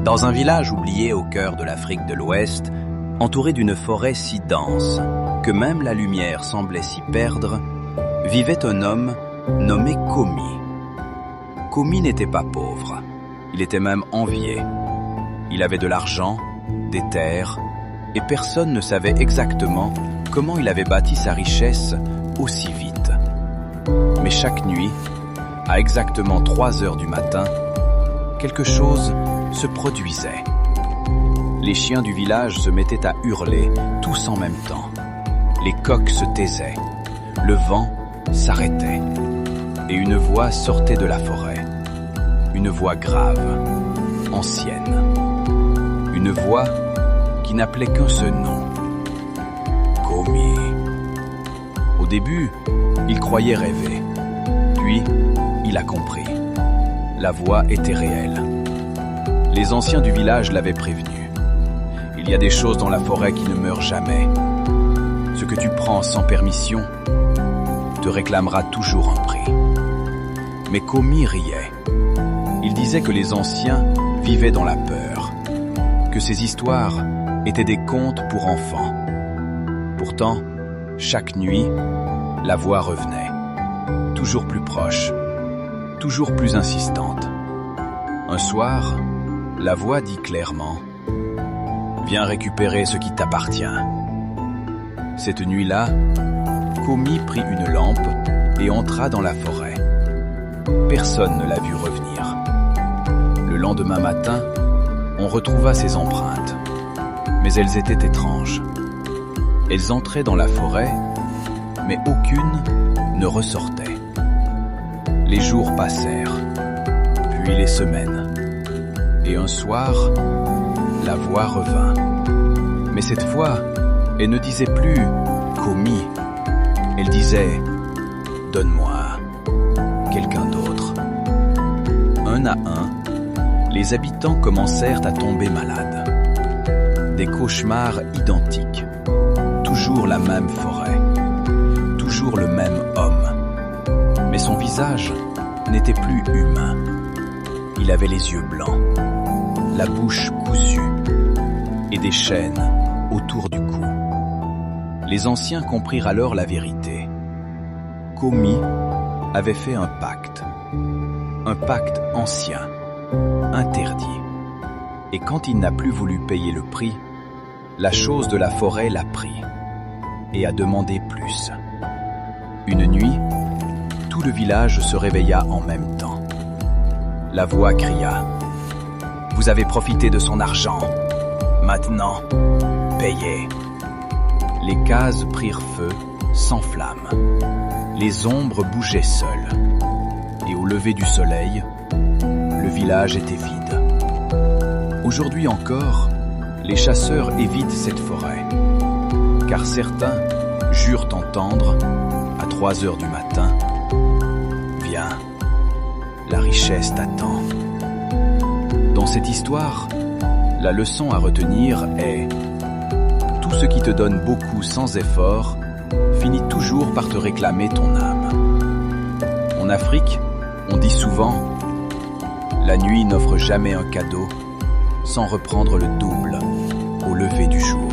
Dans un village oublié au cœur de l'Afrique de l'Ouest, entouré d'une forêt si dense que même la lumière semblait s'y perdre, vivait un homme nommé Komi. Komi n'était pas pauvre, il était même envié. Il avait de l'argent, des terres, et personne ne savait exactement comment il avait bâti sa richesse aussi vite. Mais chaque nuit, à exactement 3 heures du matin, quelque chose se produisait. Les chiens du village se mettaient à hurler, tous en même temps. Les coqs se taisaient, le vent s'arrêtait, et une voix sortait de la forêt. Une voix grave, ancienne. Une voix qui n'appelait qu'un seul nom. Komi. Au début, il croyait rêver. Puis, il a compris. La voix était réelle. Les anciens du village l'avaient prévenu. Il y a des choses dans la forêt qui ne meurent jamais. Ce que tu prends sans permission te réclamera toujours un prix. Mais Komi riait. Il disait que les anciens vivaient dans la peur, que ces histoires étaient des contes pour enfants. Pourtant, chaque nuit, la voix revenait, toujours plus proche, toujours plus insistante. Un soir, la voix dit clairement « Viens récupérer ce qui t'appartient ». Cette nuit-là, Komi prit une lampe et entra dans la forêt. Personne ne l'a vu revenir. Le lendemain matin, on retrouva ses empreintes, mais elles étaient étranges. Elles entraient dans la forêt, mais aucune ne ressortait. Les jours passèrent, puis les semaines. Et un soir, la voix revint. Mais cette fois, elle ne disait plus « Komi ». Elle disait « Donne-moi quelqu'un d'autre ». Un à un, les habitants commencèrent à tomber malades. Des cauchemars identiques. Toujours la même forêt. Toujours le même homme. Mais son visage n'était plus humain. Il avait les yeux blancs, la bouche cousue et des chaînes autour du cou. Les anciens comprirent alors la vérité. Komi avait fait un pacte ancien, interdit. Et quand il n'a plus voulu payer le prix, la chose de la forêt l'a pris et a demandé plus. Une nuit, tout le village se réveilla en même temps. La voix cria « Vous avez profité de son argent. Maintenant, payez !» Les cases prirent feu, sans flamme. Les ombres bougeaient seules. Et au lever du soleil, le village était vide. Aujourd'hui encore, les chasseurs évitent cette forêt, car certains jurent entendre, à 3 heures du matin, « Viens, la richesse t'attend ». Dans cette histoire, la leçon à retenir est « Tout ce qui te donne beaucoup sans effort finit toujours par te réclamer ton âme ». En Afrique, on dit souvent « La nuit n'offre jamais un cadeau sans reprendre le double au lever du jour ».